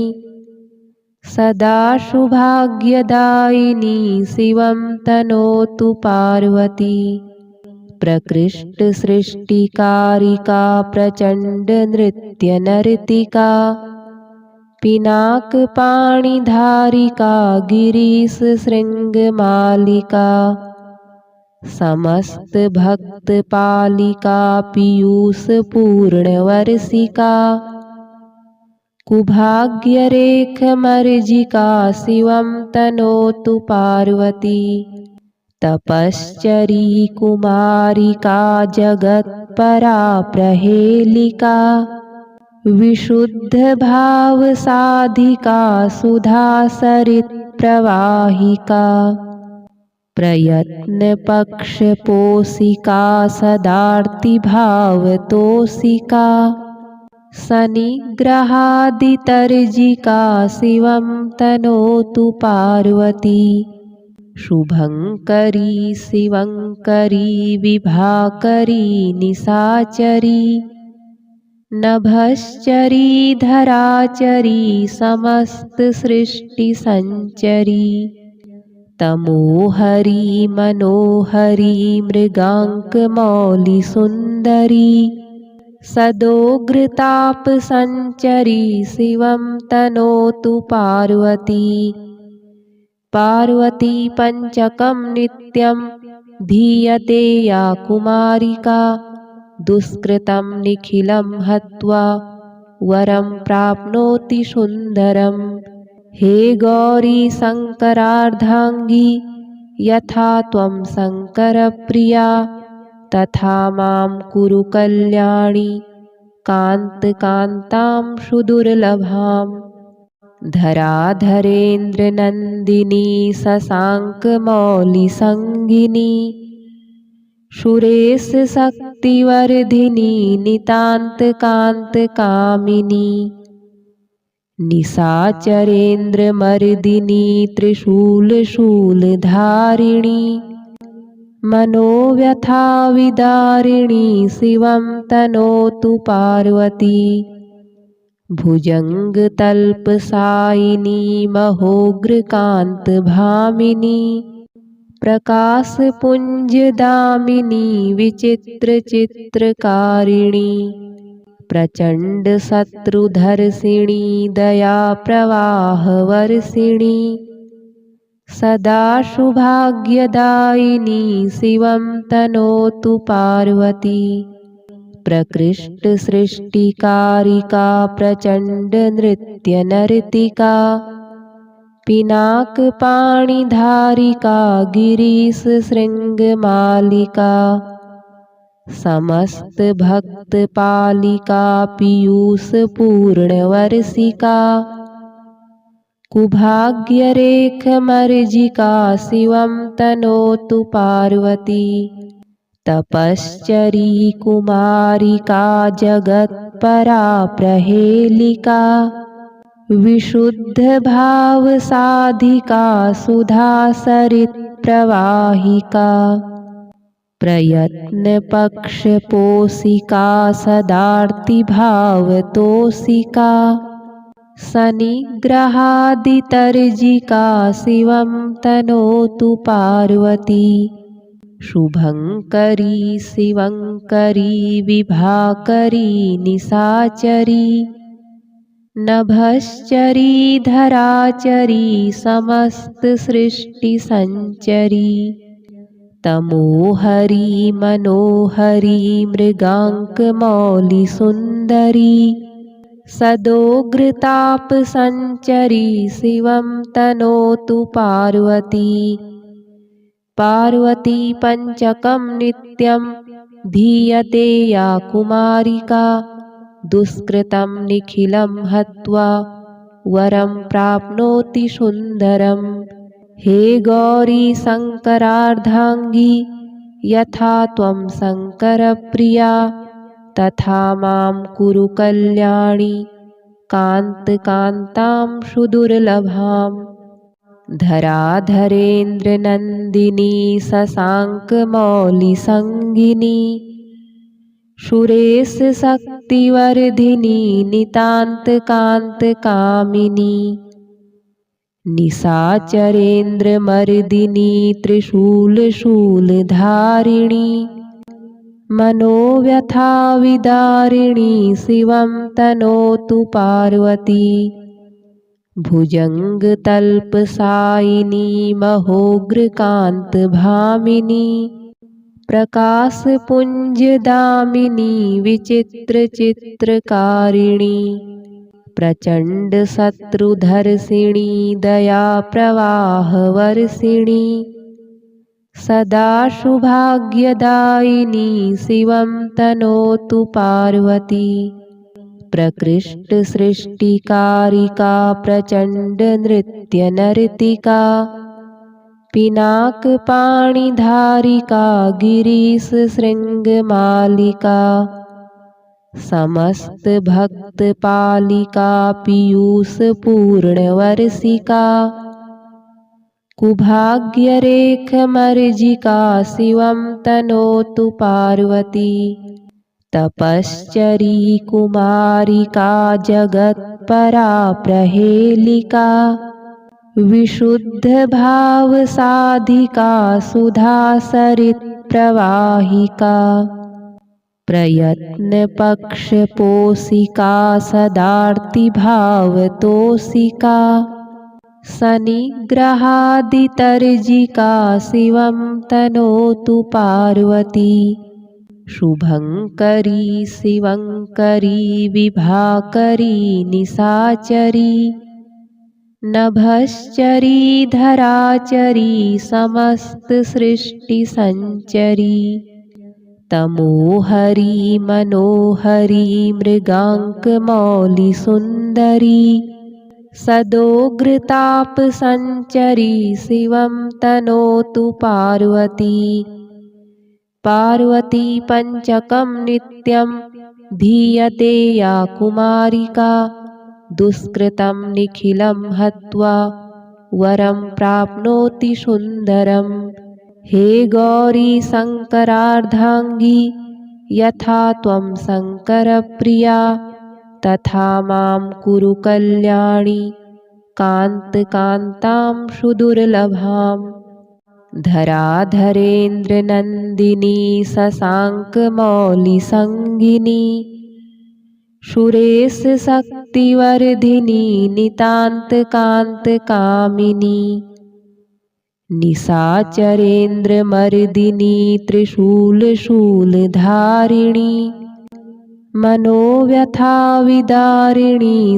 [SPEAKER 1] सदा सौभाग्यदायिनी शिवं तनोतु पार्वती प्रकृष्टसृष्टिकारिका प्रचण्डनृत्यनर्तिका पिनाकपाणिधारिका गिरीशशृङ्गमालिका समस्तभक्तपालिका पीयूषपूर्णवर्षिका कुभाग्यरेखमर्जिका शिवं तनोतु पार्वती तपश्चरी कुमारिका जगत्परा प्रहेलिका विशुद्ध भाव साधिका सुधा सरित प्रवाहिका प्रयत्न पक्ष पोषिका सदार्ति भावतोषिका शनिग्रहादितर्जिका शिवं तनोतु पार्वती शुभंकरी शिवंकरी विभाकरी निशाचरी नभश्चरी धराचरी समस्त सृष्टि संचरी तमोहरी मनोहरी मृगांक मौलि सुंदरी सदोग्रताप संचरी शिवं तनोतु पार्वती पार्वती पंचकं नित्यं धीयते या कुमारिका दुष्कृतं निखिलं हत्वा वरं प्राप्नोति सुंदरम् हे गौरी शंकरार्धांगी यथा त्वं शंकरप्रिया तथा मां कुरु कल्याणी कांतकांतां सुदुर्लभाम् धराधरेन्द्रनन्दिनी शशाङ्कमौलिसंगिनी सुरेशशक्तिवर्धिनी नितान्तकान्तकामिनी निशाचरेन्द्रमर्दिनी त्रिशूलशूलधारिणी मनोव्यथाविदारिणी शिवं तनोतु पार्वती भुजङ्गतल्पसायिनी महोग्रकान्तभामिनी प्रकाशपुञ्जदामिनी विचित्रचित्रकारिणी प्रचण्डशत्रुधर्षिणी दयाप्रवाहवर्षिणी सदा शुभाग्यदायिनी शिवं तनोतु पार्वती। प्रकृष्टसृष्टिकारिका प्रचण्डनृत्यनर्तिका पिनाकपाणिधारिका गिरीशशृङ्गमालिका समस्तभक्तपालिका पीयूषपूर्णवर्षिका कुभाग्यरेखमर्जिका शिवं तनोतु पार्वती। तपश्चरी कुमारिका जगत्परा प्रहेलिका विशुद्धभावसाधिका सुधासरित्प्रवाहिका प्रयत्नपक्षपोषिका सदार्तिभावतोषिका शनिग्रहादितर्जिका शिवं तनोतु पार्वती। शुभङ्करी शिवङ्करी विभाकरी निशाचरी नभश्चरी धराचरी समस्तसृष्टिसञ्चरी तमोहरी मनोहरी मृगाङ्कमौलिसुन्दरी सदोग्रतापसञ्चरी शिवं तनोतु पार्वती। पार्वती पञ्चकं नित्यं धीयते या कुमारिका दुष्कृतं निखिलं हत्वा वरं प्राप्नोति सुन्दरं। हे गौरी शङ्करार्धाङ्गी यथा त्वं शङ्करप्रिया तथा मां कुरु कल्याणी कान्तकान्तां सुदुर्लभाम्। धराधरेन्द्रनन्दिनी शशाङ्कमौलिसङ्गिनी सुरेशशक्तिवर्धिनी नितान्तकान्तकामिनी निशाचरेन्द्रमर्दिनी त्रिशूलशूलधारिणी मनोव्यथाविदारिणी शिवं तनोतु पार्वती। भुजङ्गतल्पसायिनी महोग्रकान्तभामिनी प्रकाशपुञ्जदामिनी विचित्रचित्रकारिणी प्रचण्डशत्रुधर्षिणी दयाप्रवाहवर्षिणी सदा शुभाग्यदायिनी शिवं तनोतु पार्वती। प्रकृष्टसृष्टिकारिका प्रचण्डनृत्यनर्तिका पिनाकपाणिधारिका गिरीशशृङ्गमालिका समस्तभक्तपालिका पीयूषपूर्णवर्षिका कुभाग्यरेखमर्जिका शिवं तनोतु पार्वती। तपश्चरी कुमारिका जगत्परा प्रहेलिका विशुद्धभावसाधिका सुधासरित्प्रवाहिका प्रयत्नपक्षपोषिका सदार्तिभावतोषिका शनिग्रहादितर्जिका शिवं तनोतु पार्वती। शुभङ्करी शिवङ्करी विभाकरी निशाचरी नभश्चरी धराचरी समस्तसृष्टिसञ्चरी तमोहरी मनोहरी मृगाङ्कमौलिसुन्दरी सदोग्रतापसञ्चरी शिवं तनोतु पार्वती। पार्वती पञ्चकं नित्यं धीयते या कुमारिका दुष्कृतं निखिलं हत्वा वरं प्राप्नोति सुन्दरं। हे गौरी शङ्करार्धाङ्गी यथा त्वं शङ्करप्रिया तथा मां कुरु कल्याणी कान्तकान्तां सुदुर्लभाम्। धराधरेन्द्रनन्दिनी शशाङ्कमौलिसङ्गिनी सुरेशशक्तिवर्धिनी नितान्तकान्तकामिनी निशाचरेन्द्रमर्दिनी त्रिशूलशूलधारिणी मनोव्यथाविदारिणी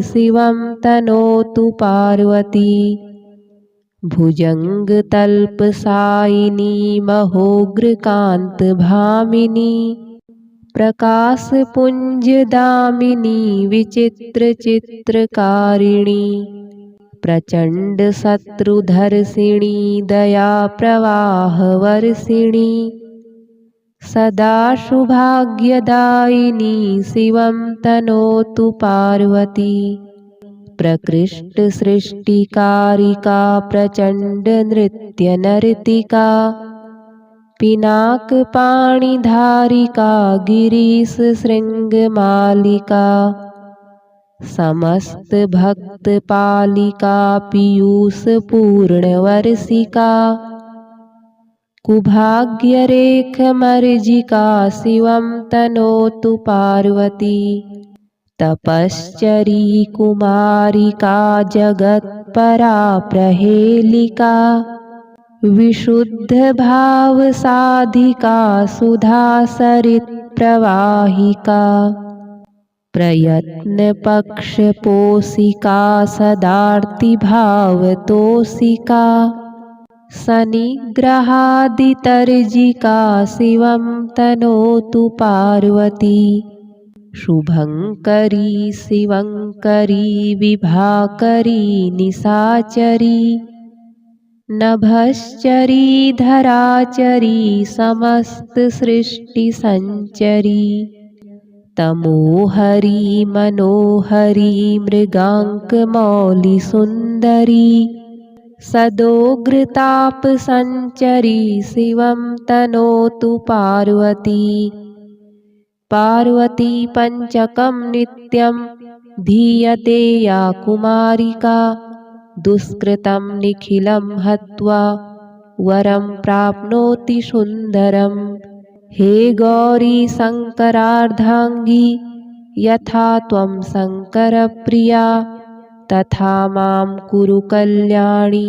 [SPEAKER 1] शिवं तनोतु पार्वती भुजङ्गतल्पसायिनी महोग्रकान्तभामिनी प्रकाशपुञ्जदामिनी विचित्रचित्रकारिणी प्रचण्डशत्रुधर्षिणी दयाप्रवाहवर्षिणी सदा शुभाग्यदायिनी शिवं तनोतु पार्वती प्रकृष्टसृष्टिकारिका प्रचण्डनृत्यनर्तिका पिनाकपाणिधारिका गिरीशशृङ्गमालिका समस्तभक्तपालिका पीयूषपूर्णवर्षिका कुभाग्यरेखमर्जिका शिवं तनोतु पार्वती तपश्चरी कुमारिका जगत्परा प्रहेलिका विशुद्धभावसाधिका सुधासरित्प्रवाहिका प्रयत्नपक्षपोषिका सदार्तिभावतोषिका शनिग्रहादितर्जिका शिवं तनोतु पार्वती शुभङ्करी शिवङ्करी विभाकरी निशाचरी नभश्चरी धराचरी समस्तसृष्टिसञ्चरी तमोहरी मनोहरी मृगाङ्कमौलिसुन्दरी सदोग्रतापसञ्चरी शिवं तनोतु पार्वती पार्वती पञ्चकं नित्यं धीयते या कुमारिका दुष्कृतं निखिलं हत्वा वरं प्राप्नोति सुन्दरं हे गौरी शङ्करार्धाङ्गी यथा त्वं शङ्करप्रिया तथा मां कुरु कल्याणी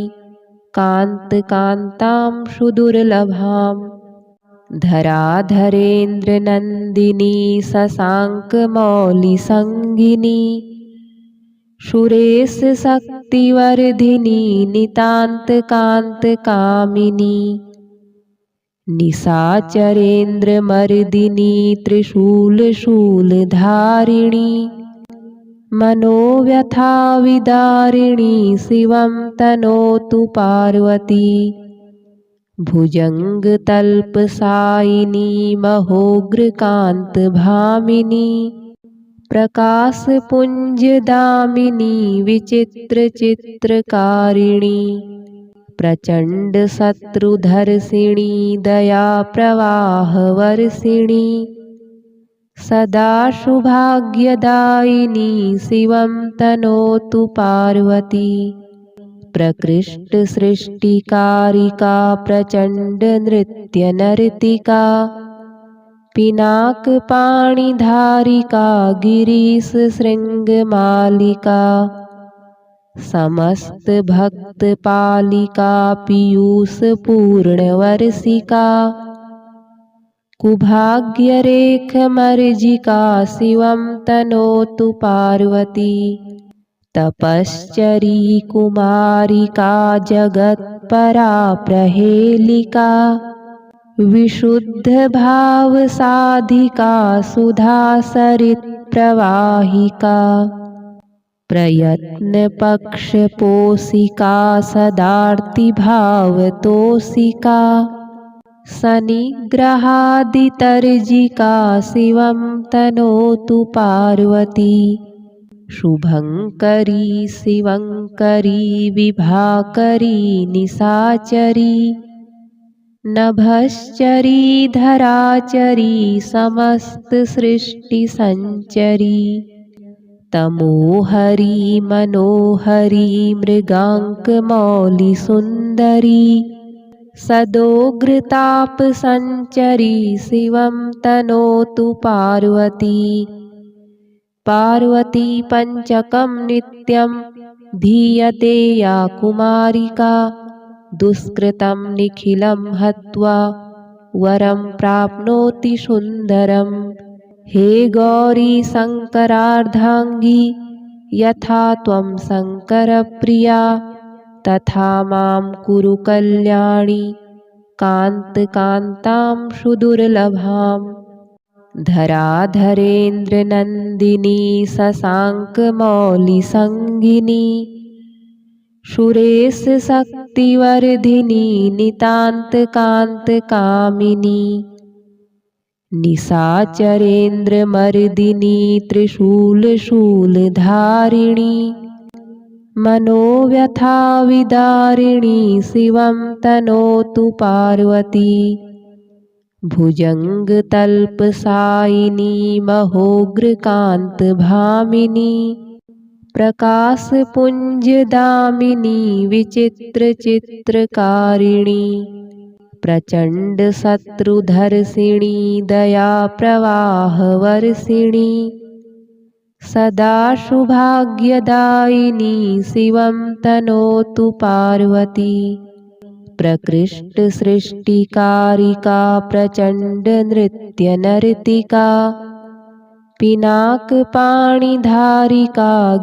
[SPEAKER 1] कान्तकान्तां सुदुर्लभाम् धराधरेन्द्रनन्दिनी शशाङ्कमौलिसङ्गिनी सुरेशशक्तिवर्धिनी नितान्तकान्तकामिनी निशाचरेन्द्रमर्दिनी त्रिशूलशूलधारिणी मनोव्यथाविदारिणी शिवं तनोतु पार्वती भुजङ्गतल्पसायिनी महोग्रकान्तभामिनी प्रकाशपुञ्जदामिनी विचित्रचित्रकारिणी प्रचण्डशत्रुधर्षिणी दयाप्रवाहवर्षिणी सदा शुभाग्यदायिनी शिवं तनोतु पार्वती प्रकृष्टसृष्टिकारिका प्रचण्डनृत्यनर्तिका पिनाकपाणिधारिका गिरीशशृङ्गमालिका समस्तभक्तपालिका पीयूषपूर्णवर्षिका कुभाग्यरेखमर्जिका शिवं तनोतु पार्वती तपश्चरी कुमारिका जगत्परा प्रहेलिका विशुद्धभावसाधिका सुधासरित्प्रवाहिका प्रयत्नपक्षपोषिका सदार्तिभावतोषिका शनिग्रहादितर्जिका शिवं तनोतु पार्वती शुभङ्करी शिवङ्करी विभाकरी निशाचरी नभश्चरी धराचरी समस्तसृष्टिसञ्चरी तमोहरी मनोहरी मृगाङ्कमौलिसुन्दरी सदोग्रतापसञ्चरी शिवं तनोतु पार्वती पार्वती पञ्चकं नित्यं धीयते या कुमारिका दुष्कृतं निखिलं हत्वा वरं प्राप्नोति सुन्दरम्। हे गौरी शङ्करार्धाङ्गी यथा त्वं शङ्करप्रिया तथा मां कुरु कल्याणी कान्तकान्तां सुदुर्लभाम्। धराधरेन्द्रनन्दिनी शशाङ्कमौलिसङ्गिनी सुरेशशक्तिवर्धिनी नितान्तकान्तकामिनी निशाचरेन्द्रमर्दिनी त्रिशूलशूलधारिणी मनोव्यथाविदारिणी शिवं तनोतु पार्वती। भुजङ्गतल्पसायिनी महोग्रकान्तभामिनी प्रकाशपुञ्जदामिनी विचित्रचित्रकारिणी प्रचण्डशत्रुधर्षिणी दयाप्रवाहवर्षिणी सदा सौभाग्यदायिनी शिवं तनोतु पार्वती। प्रकृष्टसृष्टिकारिका प्रचण्डनृत्यनर्तिका पिनाकपाणिधारिका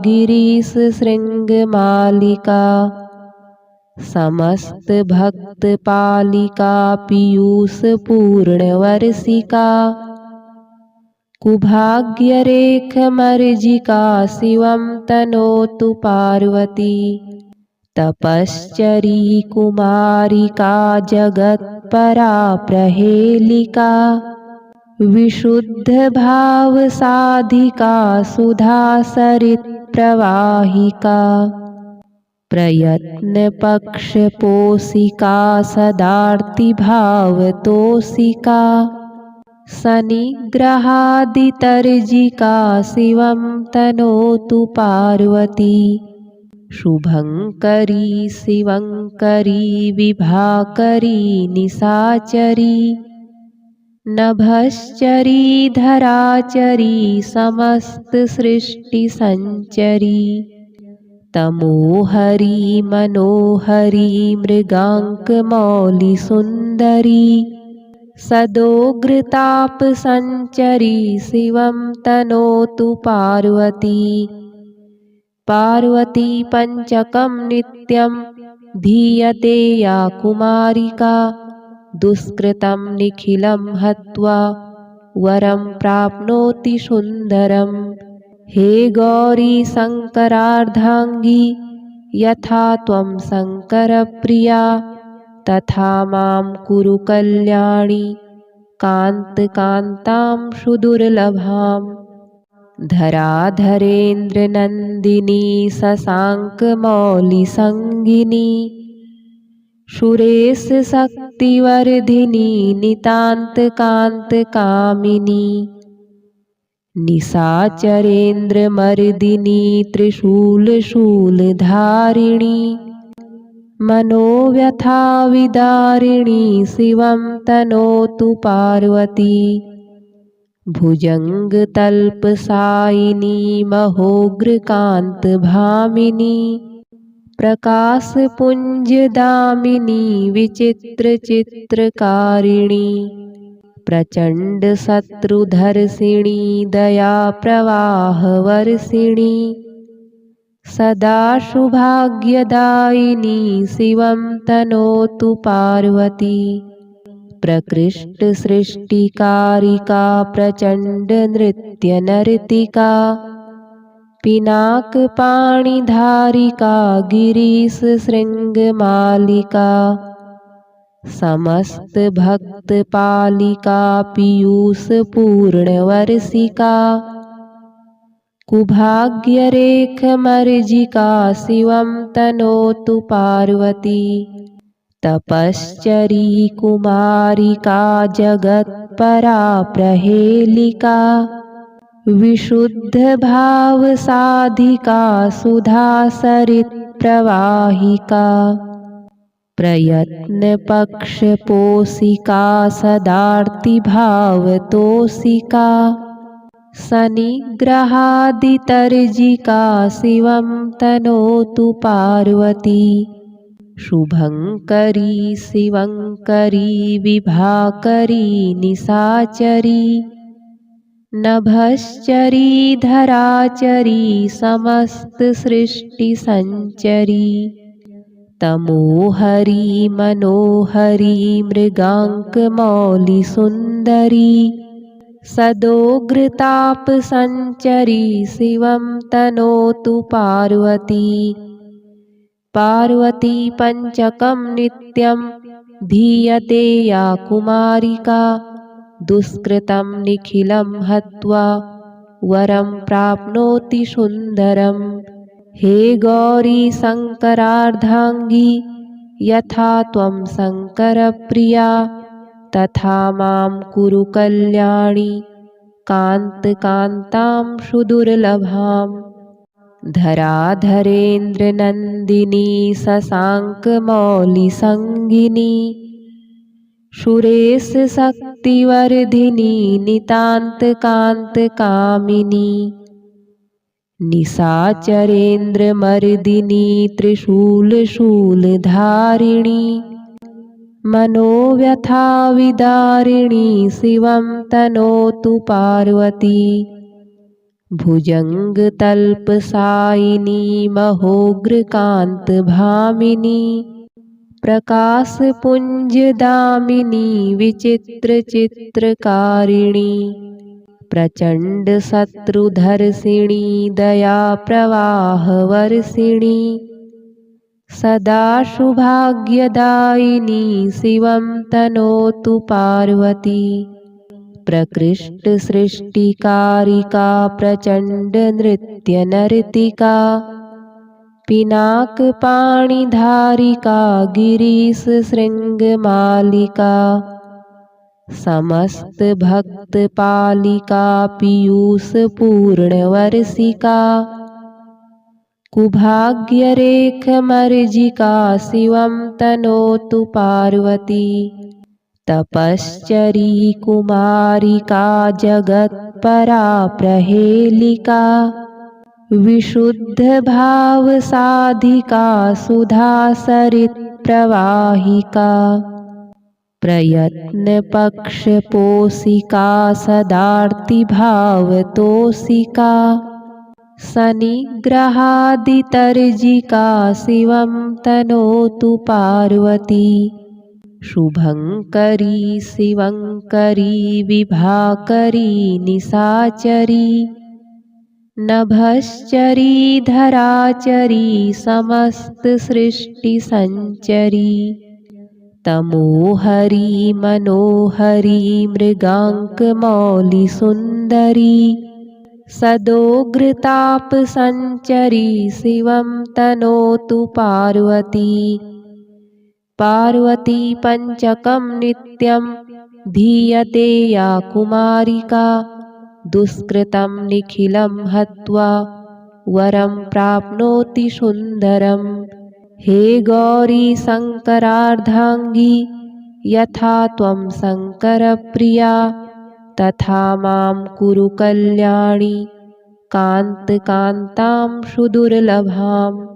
[SPEAKER 1] गिरीशशृङ्गमालिका समस्तभक्तपालिका पीयूषपूर्णवर्षिका कुभाग्यरेखमर्जिका शिवं तनोतु पार्वती। तपश्चरी कुमारिका जगत्परा प्रहेलिका विशुद्धभावसाधिका सुधासरित्प्रवाहिका प्रयत्नपक्षपोषिका सदार्तिभावतोषिका शनिग्रहादितर्जिका शिवं तनोतु पार्वती। शुभङ्करी शिवङ्करी विभाकरी निशाचरी नभश्चरी धराचरी समस्तसृष्टिसञ्चरी तमोहरी मनोहरी मृगाङ्कमौलिसुन्दरी सदोग्रतापसञ्चरी शिवं तनोतु पार्वती। पार्वती पञ्चकं नित्यं धीयते या कुमारिका दुष्कृतं निखिलं हत्वा वरं प्राप्नोति सुन्दरम्। हे गौरी शङ्करार्धाङ्गी यथा त्वं शङ्करप्रिया तथा मां कुरु कल्याणी कान्तकान्तां सुदुर्लभाम्। धराधरेन्द्रनन्दिनी शशाङ्कमौलिसङ्गिनी सुरेशशक्तिवर्धिनी नितान्तकान्तकामिनी निशाचरेन्द्रमर्दिनी त्रिशूलशूलधारिणी मनोव्यथाविदारिणी शिवं तनोतु पार्वती। भुजङ्गतल्पसायिनी महोग्रकान्तभामिनी प्रकाशपुञ्जदामिनी विचित्रचित्रकारिणी प्रचण्डशत्रुधर्षिणी दयाप्रवाहवर्षिणी सदा सौभाग्यदायिनी शिवं तनोतु पार्वती। प्रकृष्टसृष्टिकारिका प्रचण्डनृत्यनर्तिका पिनाकपाणिधारिका गिरीशशृङ्गमालिका समस्तभक्तपालिका पीयूषपूर्णवर्षिका कुभाग्यरेखमर्जिका शिवं तनोतु पार्वती। तपश्चरी कुमारिका जगत्परा प्रहेलिका विशुद्धभावसाधिका सुधासरित्प्रवाहिका प्रयत्नपक्षपोषिका सदार्तिभावतोषिका शनिग्रहादितर्जिका शिवं तनोतु पार्वती। शुभङ्करी शिवङ्करी विभाकरी निशाचरी नभश्चरी धराचरी समस्तसृष्टिसञ्चरी तमोहरी मनोहरी मृगाङ्कमौलिसुन्दरी सदोग्रतापसञ्चरी शिवं तनोतु पार्वती पार्वती पञ्चकं नित्यं धीयते या कुमारिका दुष्कृतं निखिलं हत्वा वरं प्राप्नोति सुन्दरं हे गौरी शङ्करार्धाङ्गी यथा त्वं शङ्करप्रिया तथा मां कुरु कल्याणी कान्तकान्तां सुदुर्लभाम् धराधरेन्द्रनन्दिनी शशाङ्कमौलिसङ्गिनी सुरेशशक्तिवर्धिनी नितान्तकान्तकामिनी निशाचरेन्द्रमर्दिनी त्रिशूलशूलधारिणी मनोव्यथाविदारिणी शिवं तनोतु पार्वती भुजङ्गतल्पसायिनी महोग्रकान्तभामिनी प्रकाशपुञ्जदामिनी विचित्रचित्रकारिणी प्रचण्डशत्रुधर्षिणी दयाप्रवाहवर्षिणी सदा सौभाग्यदायिनी शिवं तनोतु पार्वती प्रकृष्टसृष्टिकारिका प्रचण्डनृत्यनर्तिका पिनाकपाणिधारिका गिरीशशृङ्गमालिका समस्तभक्तपालिका पीयूषपूर्णवर्षिका कुभाग्यरेखमर्जिका शिवं तनोतु पार्वती तपश्चरी कुमारिका जगत्परा प्रहेलिका विशुद्धभावसाधिका सुधासरित्प्रवाहिका प्रयत्नपक्षपोषिका सदार्तिभावतोषिका शनिग्रहादितर्जिका शिवं तनोतु पार्वती शुभङ्करी शिवङ्करी विभाकरी निशाचरी नभश्चरी धराचरी समस्तसृष्टिसञ्चरी तमोहरी मनोहरी मृगाङ्कमौलिसुन्दरी सदोग्रतापसञ्चरी शिवं तनोतु पार्वती पार्वती पञ्चकं नित्यं धीयते या कुमारिका दुष्कृतं निखिलं हत्वा वरं प्राप्नोति सुन्दरं हे गौरी शङ्करार्धाङ्गी यथा त्वं शङ्करप्रिया तथा मां कुरु कल्याणी कान्तकान्तां सुदुर्लभाम्